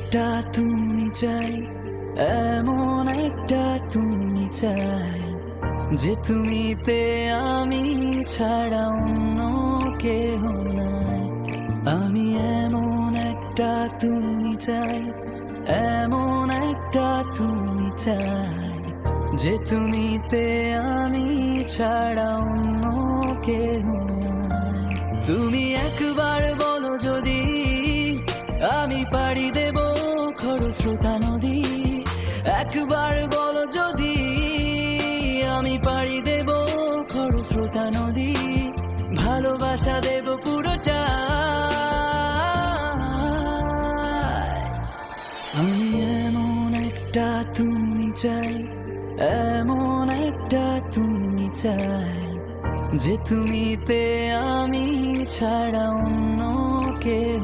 একটা তুমি চাই, এমন একটা তুমি চাই যে তুমিতে আমি ছাড়া অন্য কেহ নাই। আমি এমন একটা তুমি চাই, এমন একটা তুমি চাই যে তুমিতে আমি ছাড়া অন্য কেহ নাই। তুমি একবার বলো যদি আমি পাড়ি দেব খরস্রোতা নদী, একবার বলো যদি আমি পাড়ি দেব খরস্রোতা নদী, ভালোবাসা দেব পুরোটা। আমি এমন একটা তুমি চাই, এমন একটা তুমি চাই যে তুমিতে আমি ছাড়া অন্য কেউ